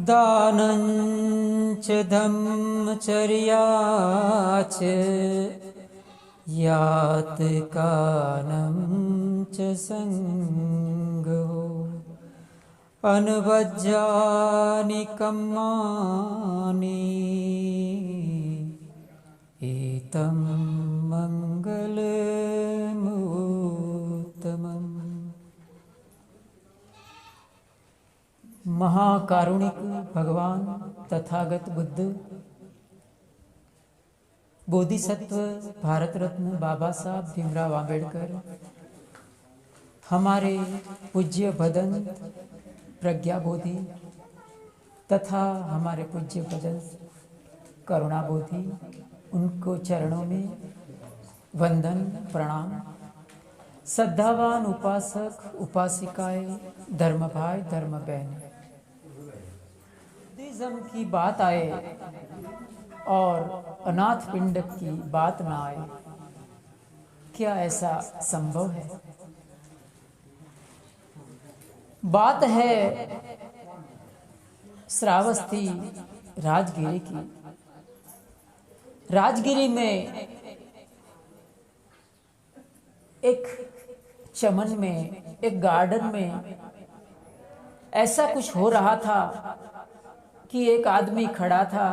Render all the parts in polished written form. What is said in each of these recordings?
दानञ्च धम्मचर्याच यातकानं च संगो अनवज्यानि कम्मानि एतं मंगलमुत्तमम्। महाकारुणिक भगवान तथागत बुद्ध बोधिसत्व भारत रत्न बाबा साहब भीमराव आंबेडकर हमारे पूज्य भदंत प्रज्ञा बोधि तथा हमारे पूज्य भदंत करुणा बोधि, उनको चरणों में वंदन प्रणाम। श्रद्धावान उपासक उपासिकाएं, धर्म भाई धर्म बहन, बुद्धिज्म की बात आए और अनाथ पिंडक की बात ना आए, क्या ऐसा संभव है? बात है श्रावस्ती राजगिरी की। राजगिरी में एक चमन में, एक गार्डन में ऐसा कुछ हो रहा था कि एक आदमी खड़ा था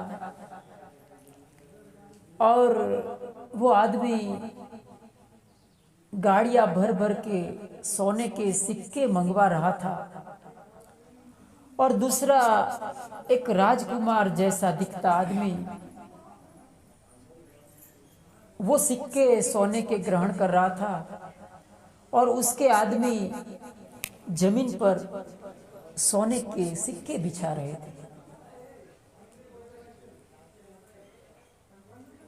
और वो आदमी गाड़ियां भर भर के सोने के सिक्के मंगवा रहा था और दूसरा एक राजकुमार जैसा दिखता आदमी वो सिक्के सोने के ग्रहण कर रहा था और उसके आदमी जमीन पर सोने के सिक्के बिछा रहे थे।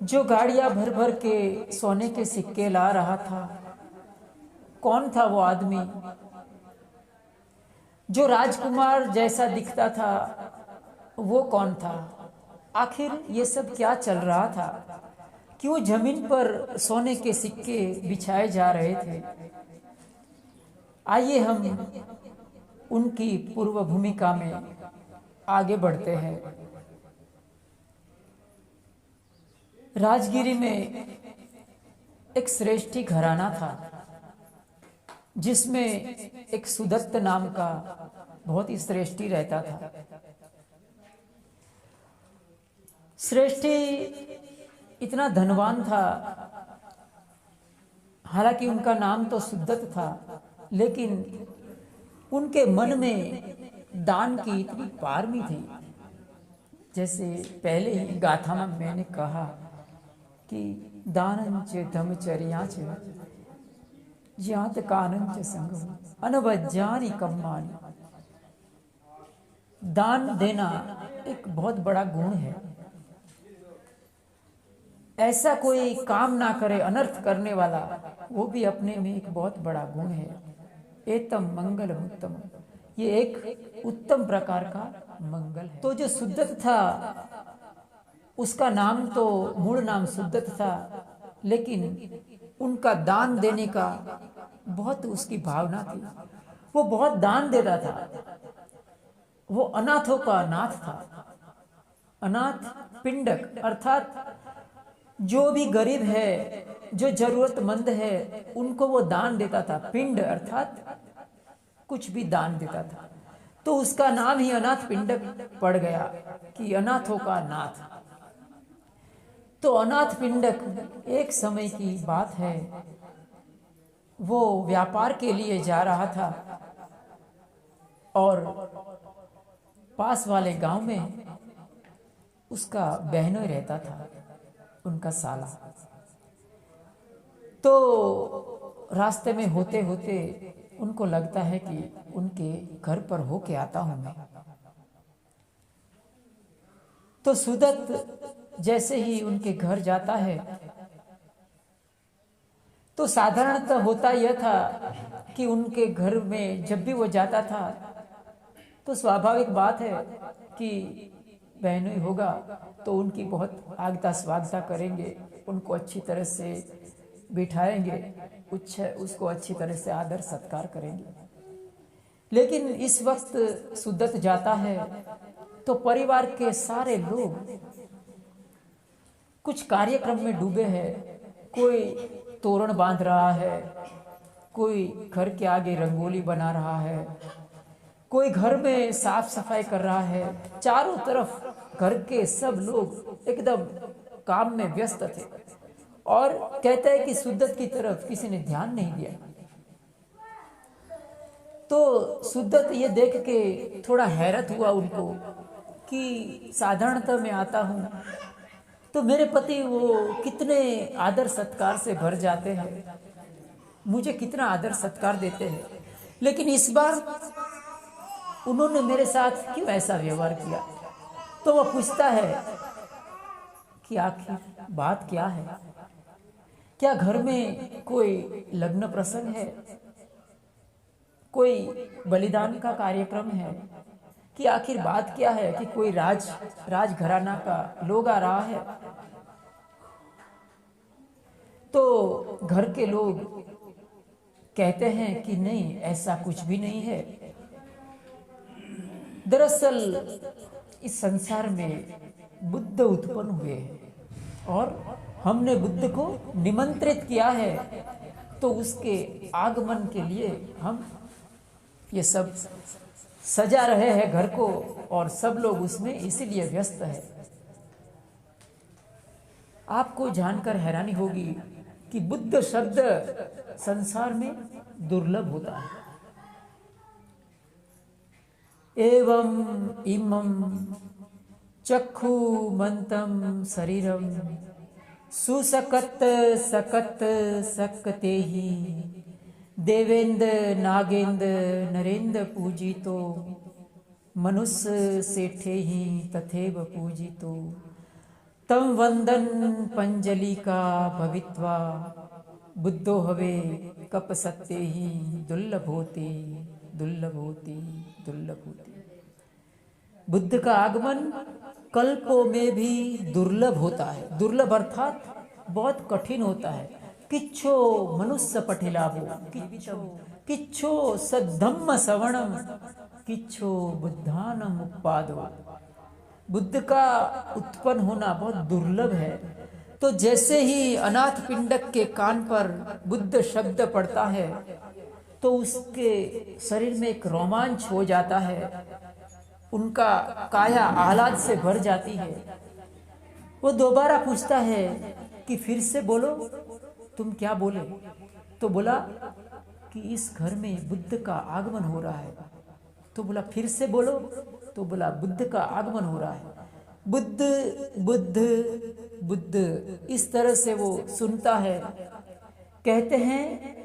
जो गाड़ियां भर भर के सोने के सिक्के ला रहा था, कौन था वो आदमी? जो राजकुमार जैसा दिखता था, वो कौन था? आखिर ये सब क्या चल रहा था? क्यों जमीन पर सोने के सिक्के बिछाए जा रहे थे? आइए हम उनकी पूर्व भूमिका में आगे बढ़ते हैं। राजगिरी में एक श्रेष्ठी घराना था जिसमें एक सुदत्त नाम का बहुत ही श्रेष्ठी रहता था। श्रेष्ठी इतना धनवान था, हालांकि उनका नाम तो सुदत्त था, लेकिन उनके मन में दान की इतनी पारमी थी। जैसे पहले ही गाथा में मैंने कहा कि दानंच धम्मचर्याच यातकानंच संगो अनवज्यानि कम्मानि। दान देना एक बहुत बड़ा गुण है। ऐसा कोई काम ना करे अनर्थ करने वाला, वो भी अपने में एक बहुत बड़ा गुण है। एतम मंगल उत्तम, ये एक उत्तम प्रकार का मंगल है। तो जो सुदत्त था, उसका नाम तो मूल नाम सुदत्त था, लेकिन उनका दान देने का बहुत उसकी भावना थी। वो बहुत दान देता था। वो अनाथों का नाथ था। अनाथ पिंडक अर्थात जो भी गरीब है, जो जरूरतमंद है, उनको वो दान देता था। पिंड अर्थात कुछ भी दान देता था। तो उसका नाम ही अनाथ पिंडक पड़ गया कि अनाथों का नाथ। तो अनाथ पिंडक, एक समय की बात है, वो व्यापार के लिए जा रहा था और पास वाले गांव में उसका बहनोई रहता था, उनका साला। तो रास्ते में होते होते उनको लगता है कि उनके घर पर होके आता हूं मैं। तो सुदत्त जैसे ही उनके घर जाता है, तो साधारणतः होता यह था कि उनके घर में जब भी वो जाता था, तो स्वाभाविक बात है कि बहनोई होगा तो उनकी बहुत आगता स्वागता करेंगे, उनको अच्छी तरह से बिठाएंगे, उसको अच्छी तरह से आदर सत्कार करेंगे। लेकिन इस वक्त सुदत्त जाता है तो परिवार के सारे लोग कुछ कार्यक्रम में डूबे हैं। कोई तोरण बांध रहा है, कोई घर के आगे रंगोली बना रहा है, कोई घर में साफ सफाई कर रहा है। चारों तरफ घर के सब लोग एकदम काम में व्यस्त थे और कहते हैं कि सुद्दत की तरफ किसी ने ध्यान नहीं दिया। तो सुद्दत ये देख के थोड़ा हैरत हुआ उनको कि साधारणतः मैं आता हूँ तो मेरे पति वो कितने आदर सत्कार से भर जाते हैं, मुझे कितना आदर सत्कार देते हैं, लेकिन इस बार उन्होंने मेरे साथ क्यों ऐसा व्यवहार किया। तो वो पूछता है कि आखिर बात क्या है, क्या घर में कोई लग्न प्रसंग है, कोई बलिदान का कार्यक्रम है, कि आखिर बात क्या है, कि कोई राजघराना का लोग आ रहा है। तो घर के लोग कहते हैं कि नहीं, ऐसा कुछ भी नहीं है। दरअसल इस संसार में बुद्ध उत्पन्न हुए हैं और हमने बुद्ध को निमंत्रित किया है, तो उसके आगमन के लिए हम ये सब सजा रहे हैं घर को, और सब लोग उसमें इसीलिए व्यस्त है। आपको जानकर हैरानी होगी कि बुद्ध शब्द संसार में दुर्लभ होता है। एवं इमं चक्षुमन्तं शरीरम सुसकत सकत सकते ही देवेंद्र नागेंद्र नरेंद्र पूजितो मनुष्य सेठे ही तथैव पूजितो तम वंदन पंजलि का भवित्वा बुद्धो हवे कप सत्ते ही दुर्लभ होते दुर्लभ होते दुर्लभ होते। बुद्ध का आगमन कल्पों में भी दुर्लभ होता है। दुर्लभ अर्थात बहुत कठिन होता है। किच्छो मनुष्य पठिलाभो किच्छो सद्धम्म सवणम किच्छो बुद्धानम उपादो। बुद्ध का उत्पन्न होना बहुत दुर्लभ है। तो जैसे ही अनाथ पिंडक के कान पर बुद्ध शब्द पड़ता है तो उसके शरीर में एक रोमांच हो जाता है, उनका काया आह्लाद से भर जाती है। वो दोबारा पूछता है कि फिर से बोलो, तुम क्या बोले? तो बोला कि इस घर में बुद्ध का आगमन हो रहा है। तो बोला फिर से बोलो, तो बोला बुद्ध का आगमन हो रहा है। बुद्ध बुद्ध बुद्ध, इस तरह से वो सुनता है। कहते हैं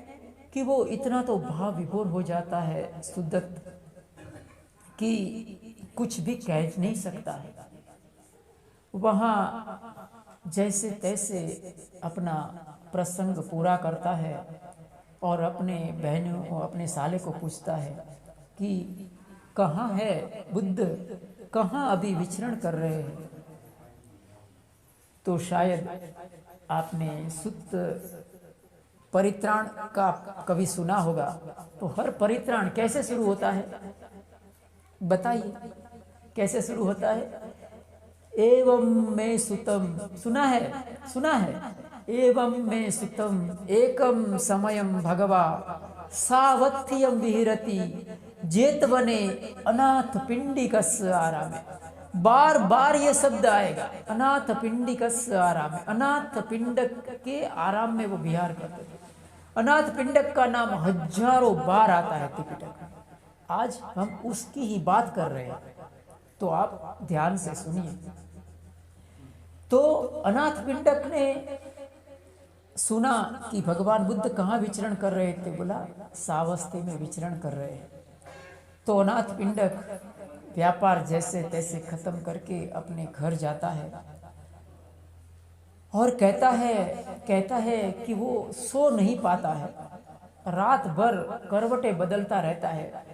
कि वो इतना तो भाव विभोर हो जाता है सुद्दत कि कुछ भी कह नहीं सकता है। वहाँ जैसे तैसे अपना प्रसंग पूरा करता है और अपने बहनों और अपने साले को पूछता है कि कहाँ है बुद्ध, कहाँ अभी विचरण कर रहे हैं। तो शायद आपने सुत्त परित्राण का कभी सुना होगा। तो हर परित्राण कैसे शुरू होता है, बताइए कैसे शुरू होता है? एवं में सुतम, सुना है। एवं में सुतम एकम समयम भगवा सावत्यम विहरति जेतवने अनाथ पिंडिकस्य आरामे। बार बार ये शब्द आएगा, अनाथ पिंडिकस्य आरामे। अनाथ पिंडक के आराम में वो विहार करते थे। अनाथ पिंडक का नाम हजारों बार आता है त्रिपिटक में। आज हम उसकी ही बात कर रहे हैं, तो आप ध्यान से सुनिए। तो अनाथ पिंडक ने सुना कि भगवान बुद्ध कहाँ विचरण कर रहे थे। बोला सावस्ती में विचरण कर रहे हैं। तो अनाथ पिंडक व्यापार जैसे तैसे खत्म करके अपने घर जाता है और कहता है कि वो सो नहीं पाता है। रात भर करवटें बदलता रहता है।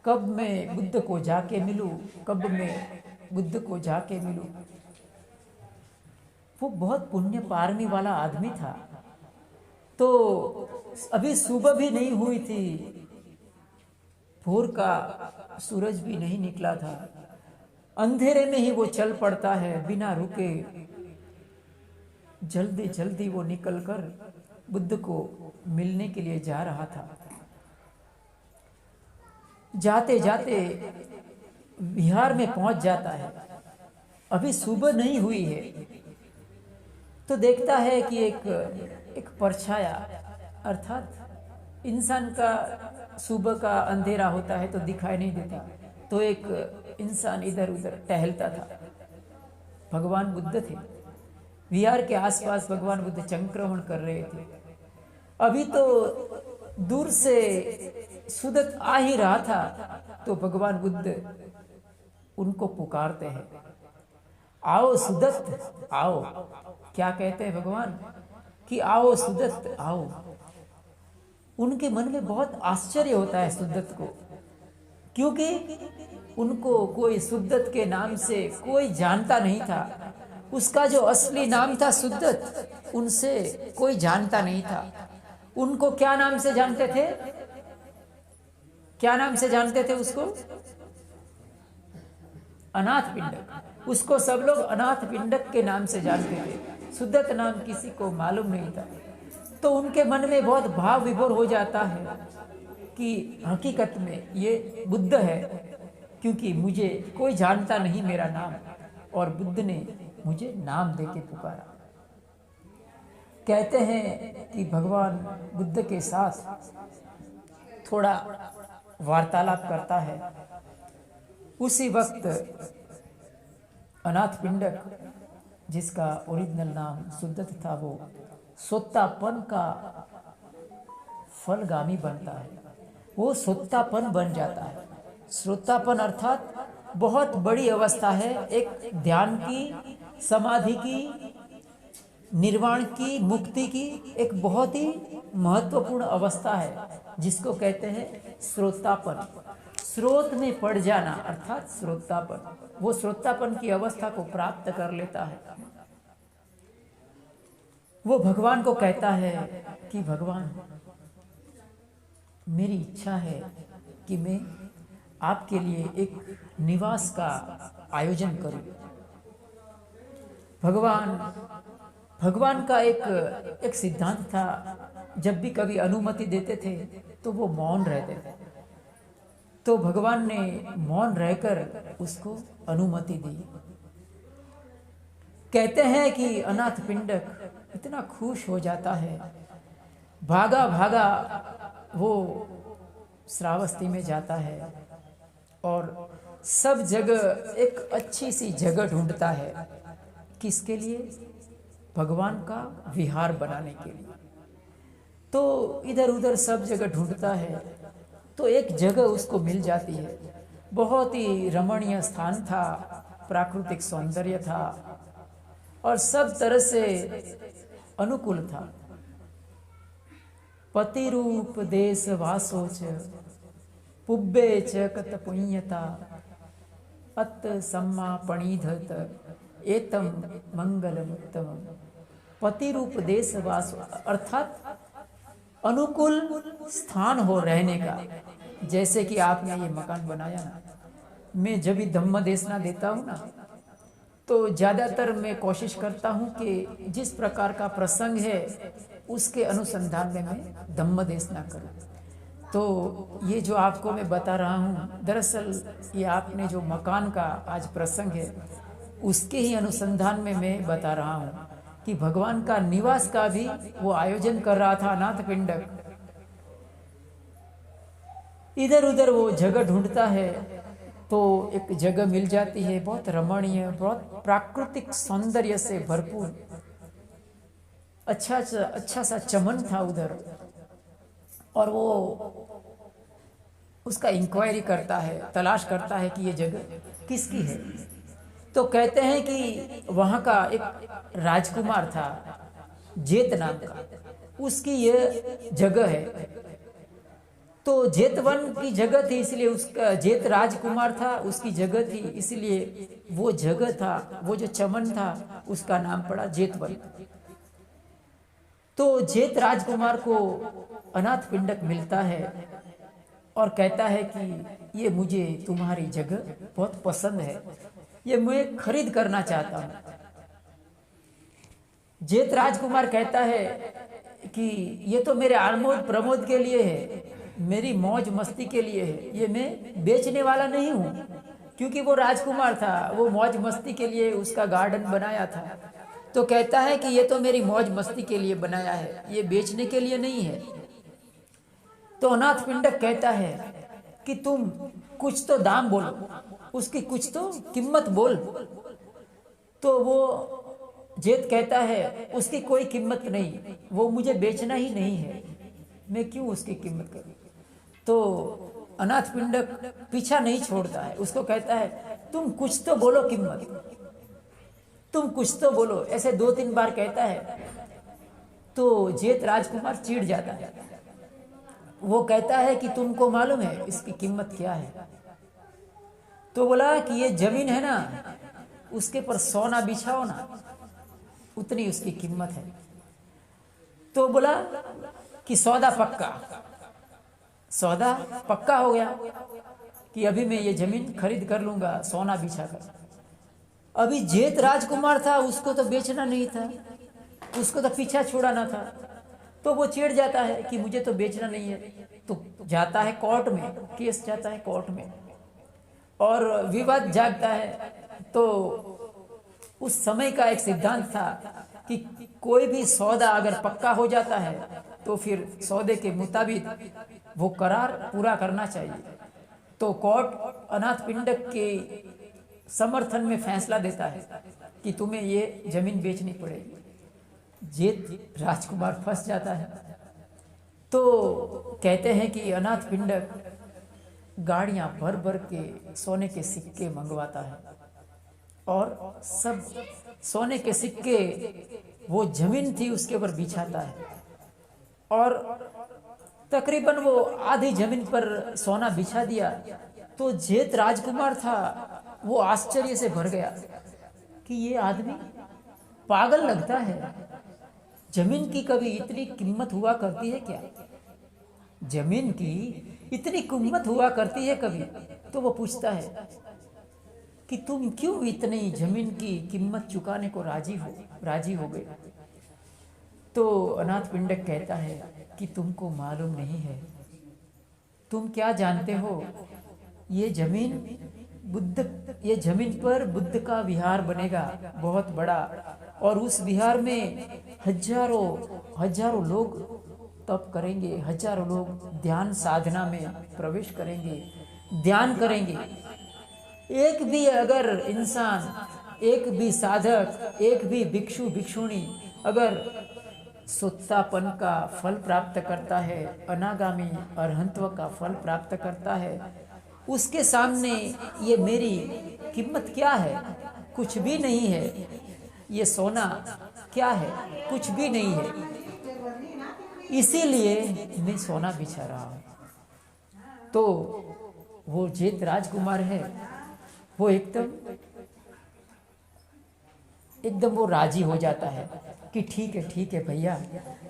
कब मैं बुद्ध को जाके मिलूं, कब मैं बुद्ध को जाके मिलूं। वो बहुत पुण्य पारमी वाला आदमी था। तो अभी सुबह भी नहीं हुई थी, भोर का सूरज भी नहीं निकला था। अंधेरे में ही वो चल पड़ता है बिना रुके। जल्दी जल्दी वो निकलकर बुद्ध को मिलने के लिए जा रहा था। जाते जाते विहार में पहुंच जाता है। अभी सुबह नहीं हुई है तो देखता है कि एक परछाया, अर्थात इंसान का सुबह का अंधेरा होता है तो दिखाई नहीं देता, तो एक इंसान इधर उधर टहलता था। भगवान बुद्ध थे। विहार के आसपास भगवान बुद्ध चंक्रमण कर रहे थे। अभी तो दूर से सुदत्त आ ही रहा था तो भगवान बुद्ध उनको पुकारते हैं, आओ सुदत्त आओ। क्या कहते हैं भगवान कि आओ सुदत्त आओ। उनके मन में बहुत आश्चर्य होता है सुदत्त को, क्योंकि उनको कोई सुदत्त के नाम से कोई जानता नहीं था। उसका जो असली नाम था सुदत्त, उनसे कोई जानता नहीं था। उनको क्या नाम से जानते थे? क्या नाम से जानते थे उसको? अनाथ पिंडक। उसको सब लोग अनाथ पिंडक के नाम से जानते थे। सुदत्त नाम किसी को मालूम नहीं था। तो उनके मन में बहुत भाव विभोर हो जाता है कि हकीकत में ये बुद्ध है, क्योंकि मुझे कोई जानता नहीं मेरा नाम, और बुद्ध ने मुझे नाम देके पुकारा। कहते हैं कि भगवान बुद्ध के साथ थोड़ा वार्तालाप करता है। उसी वक्त अनाथ पिंडक, जिसका ओरिजिनल नाम सुदत्त था, वो सोत्तापन का फलगामी बनता है। वो सोत्तापन बन जाता है। श्रोतापन अर्थात बहुत बड़ी अवस्था है, एक ध्यान की, समाधि की, निर्वाण की, मुक्ति की एक बहुत ही महत्वपूर्ण अवस्था है, जिसको कहते हैं श्रोतापन। स्रोत में पड़ जाना अर्थात श्रोतापन। वो श्रोतापन की अवस्था को प्राप्त कर लेता है। वो भगवान को कहता है कि भगवान, मेरी इच्छा है कि मैं आपके लिए एक निवास का आयोजन करूं। भगवान का एक सिद्धांत था, जब भी कभी अनुमति देते थे तो वो मौन रहते थे। तो भगवान ने मौन रहकर उसको अनुमति दी। कहते हैं कि अनाथ पिंडक इतना खुश हो जाता है, भागा भागा वो श्रावस्ती में जाता है और सब जगह एक अच्छी सी जगह ढूंढता है। किसके लिए? भगवान का विहार बनाने के लिए। तो इधर उधर सब जगह ढूंढता है तो एक जगह उसको मिल जाती है। बहुत ही रमणीय स्थान था, प्राकृतिक सौंदर्य था और सब तरह से अनुकूल था। पति रूप देश वासोच पुब्बे च कत पुण्यता अत सम्मा पणिधत एतम मंगलमुत्तम। पति रूप देश वास अर्थात अनुकूल स्थान हो रहने का। जैसे कि आपने ये मकान बनाया ना, मैं जब भी धम्म देशना देता हूँ ना, तो ज़्यादातर मैं कोशिश करता हूँ कि जिस प्रकार का प्रसंग है उसके अनुसंधान में मैं धम्म देशना करूँ। तो ये जो आपको मैं बता रहा हूँ, दरअसल ये आपने जो मकान का आज प्रसंग है उसके ही अनुसंधान में मैं बता रहा हूँ कि भगवान का निवास का भी वो आयोजन कर रहा था अनाथ पिंडक। इधर उधर वो जगह ढूंढता है तो एक जगह मिल जाती है, बहुत रमणीय, बहुत प्राकृतिक सौंदर्य से भरपूर। अच्छा सा चमन था उधर, और वो उसका इंक्वायरी करता है, तलाश करता है कि ये जगह किसकी है। तो कहते हैं कि वहाँ का एक राजकुमार था, जेत नाम का, उसकी ये जगह है। तो जेतवन की जगह थी, इसलिए उसका जेत राजकुमार था, उसकी जगह थी, इसलिए वो जगह था, वो जो चमन था उसका नाम पड़ा जेतवन। तो जेत राजकुमार को अनाथ पिंडक मिलता है और कहता है कि ये मुझे तुम्हारी जगह बहुत पसंद है, ये मैं खरीद करना चाहता हूँ। जेठ राजकुमार कहता है कि ये तो मेरे आमोद प्रमोद के लिए है, मेरी मौज मस्ती के लिए है, ये मैं बेचने वाला नहीं हूँ। क्योंकि वो राजकुमार था, वो मौज मस्ती के लिए उसका गार्डन बनाया था। तो कहता है कि ये तो मेरी मौज मस्ती के लिए बनाया है, ये बेचने के लिए नहीं है। तो अनाथ पिंडक कहता है कि तुम कुछ तो दाम बोलो, उसकी कुछ तो कीमत बोल। तो वो जेठ कहता है उसकी कोई कीमत नहीं, वो मुझे बेचना ही नहीं है, मैं क्यों उसकी कीमत करूं। तो अनाथ पिंडक पीछा नहीं छोड़ता है, उसको कहता है तुम कुछ तो बोलो कीमत, तुम कुछ तो बोलो। ऐसे 2-3 बार कहता है। तो जेठ राजकुमार चिढ़ जाता है। वो कहता है कि तुमको मालूम है इसकी कीमत क्या है। तो बोला कि ये जमीन है ना, उसके पर सोना बिछाओ ना, उतनी उसकी कीमत है। तो बोला कि सौदा पक्का। सौदा पक्का हो गया कि अभी मैं ये जमीन खरीद कर लूंगा सोना बिछा कर। अभी जेठ राजकुमार था, उसको तो बेचना नहीं था, उसको तो पीछा छुड़ाना था। तो वो चिढ़ जाता है कि मुझे तो बेचना नहीं है। तो जाता है कोर्ट में, केस जाता है कोर्ट में और विवाद जागता है। तो उस समय का एक सिद्धांत था कि कोई भी सौदा अगर पक्का हो जाता है तो फिर सौदे के मुताबिक वो करार पूरा करना चाहिए। तो कोर्ट अनाथ पिंडक के समर्थन में फैसला देता है कि तुम्हें ये जमीन बेचनी पड़ेगी। जेठ राजकुमार फंस जाता है। तो कहते हैं कि अनाथ पिंडक गाड़ियां भर भर के सोने के सिक्के मंगवाता है और सब सोने के सिक्के वो जमीन थी उसके ऊपर बिछाता है। और तकरीबन वो आधी जमीन पर सोना बिछा दिया। तो जेठ राजकुमार था, वो आश्चर्य से भर गया कि ये आदमी पागल लगता है। जमीन की कभी इतनी कीमत हुआ करती है क्या? जमीन की इतनी कीमत हुआ करती है कभी? तो वो पूछता है कि तुम क्यों इतनी जमीन की कीमत चुकाने को राजी हो गए। तो अनाथ पिंडक कहता है कि तुमको मालूम नहीं है, तुम क्या जानते हो, ये जमीन पर बुद्ध का विहार बनेगा बहुत बड़ा। और उस विहार में हजारों लोग तप करेंगे, हजारों लोग ध्यान साधना में प्रवेश करेंगे, ध्यान करेंगे। एक भी अगर इंसान, एक भी साधक, एक भी भिक्षु भिक्षुणी अगर सुत्तापन का फल प्राप्त करता है, अनागामी अरहंत्व का फल प्राप्त करता है, उसके सामने ये मेरी कीमत क्या है? कुछ भी नहीं है। ये सोना क्या है? कुछ भी नहीं है। इसीलिए मैं सोना बिछा रहा हूँ। तो वो जेठ राजकुमार है, वो एकदम वो राजी हो जाता है कि ठीक है भैया,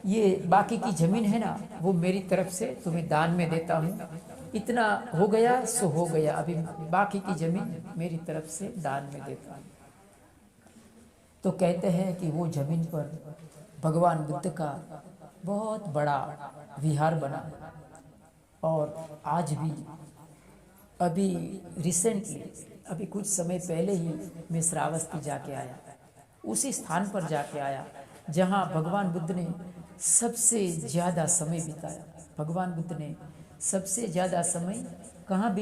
ये बाकी की जमीन है ना, वो मेरी तरफ से तुम्हें दान में देता हूँ। इतना हो गया सो हो गया, अभी बाकी की जमीन मेरी तरफ से दान में देता हूँ। तो कहते हैं कि वो जमीन पर भगवान बुद्ध का बहुत बड़ा विहार बना। और आज भी, अभी रिसेंटली, अभी कुछ समय पहले ही मैं श्रावस्ती जाके आया, उसी स्थान पर जाके आया जहाँ भगवान बुद्ध ने सबसे ज़्यादा समय बिताया। भगवान बुद्ध ने सबसे ज़्यादा समय कहाँ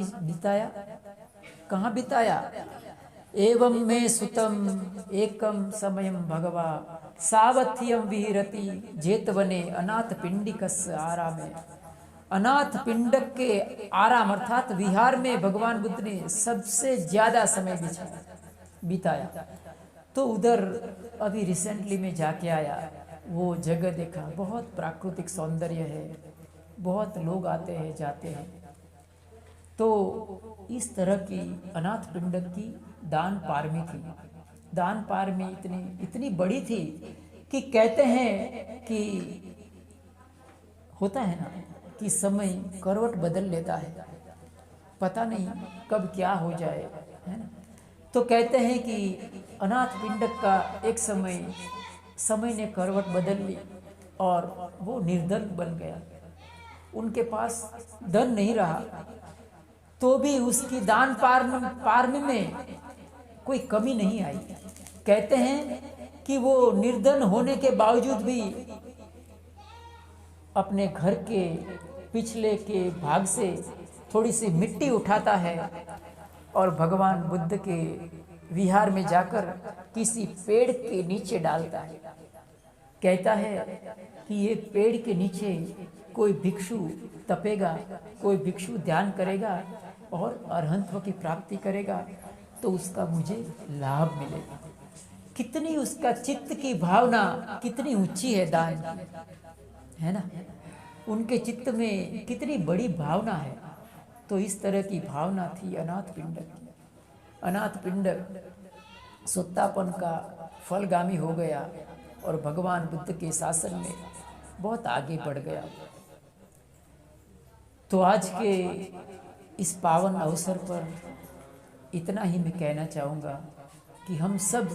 बिताया? एवं में सुतम एकम समयम भगवा सावध्यम विहरति जेतवने अनाथ पिंडिकस्य आरामे। अनाथ पिंडक के आराम अर्थात विहार में भगवान बुद्ध ने सबसे ज्यादा समय बिताया। तो उधर अभी रिसेंटली में जाके आया, वो जगह देखा, बहुत प्राकृतिक सौंदर्य है, बहुत लोग आते हैं जाते हैं। तो इस तरह की अनाथ पिंडक की दान पारमी थी। दान पारमी इतनी बड़ी थी कि कहते हैं कि होता है ना कि समय करवट बदल लेता है, पता नहीं कब क्या हो जाए, है ना। तो कहते हैं कि अनाथ पिंडक का एक समय ने करवट बदल ली और वो निर्धन बन गया। उनके पास धन नहीं रहा, तो भी उसकी दान पारमी में कोई कमी नहीं आई। कहते हैं कि वो निर्धन होने के बावजूद भी अपने घर के पिछले के भाग से थोड़ी सी मिट्टी उठाता है और भगवान बुद्ध के विहार में जाकर किसी पेड़ के नीचे डालता है। कहता है कि ये पेड़ के नीचे कोई भिक्षु तपेगा, कोई भिक्षु ध्यान करेगा और अरहंत्व की प्राप्ति करेगा तो उसका मुझे लाभ मिलेगा। कितनी उसका चित्त की भावना कितनी ऊंची है दान की, है ना। उनके चित्त में कितनी बड़ी भावना है। तो इस तरह की भावना थी अनाथ पिंडक की। अनाथ पिंडक सुत्तापन का फलगामी हो गया और भगवान बुद्ध के शासन में बहुत आगे बढ़ गया। तो आज के इस पावन अवसर पर इतना ही मैं कहना चाहूँगा कि हम सब,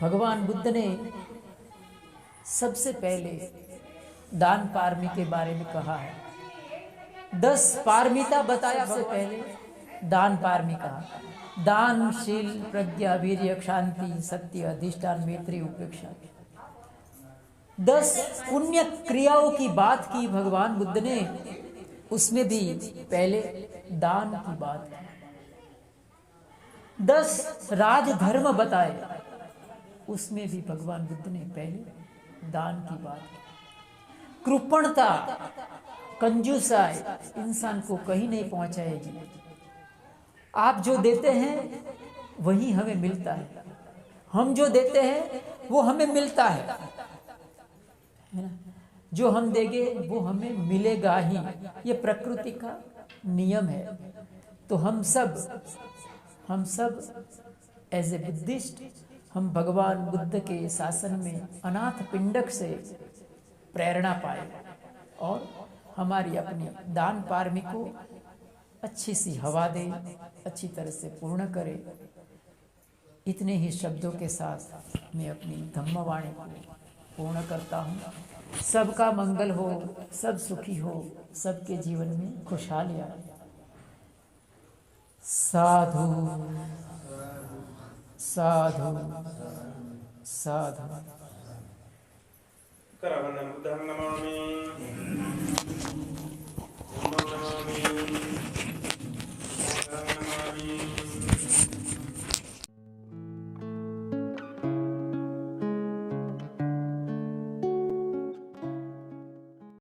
भगवान बुद्ध ने सबसे पहले दान पारमी के बारे में कहा है। 10 पारमिता बताया, सबसे पहले दान पारमी कहा। दान, शील, प्रज्ञा, वीर्य, शांति, सत्य, अधिष्ठान, मैत्री, उपेक्षा। 10 पुण्य क्रियाओं की बात की भगवान बुद्ध ने, उसमें भी पहले दान की बात की। 10 राजधर्म बताए, उसमें भी भगवान बुद्ध ने पहले दान की बात की। कृपणता, कंजूसाई इंसान को कहीं नहीं पहुंचाएगी। आप जो देते हैं वही हमें मिलता है, हम जो देते हैं वो हमें मिलता है ना। जो हम देंगे वो हमें मिलेगा ही, ये प्रकृति का नियम है। तो हम सब एज ए बुद्धिस्ट, हम भगवान बुद्ध के शासन में अनाथ पिंडक से प्रेरणा पाए और हमारी अपनी दान पारमी को अच्छी सी हवा दे, अच्छी तरह से पूर्ण करे। इतने ही शब्दों के साथ मैं अपनी धम्मवाणी को पूर्ण करता हूँ। सबका मंगल हो, सब सुखी हो, सबके जीवन में खुशहाली आए। साधु साधु साधु। करवन्नं बुद्धं नमामि।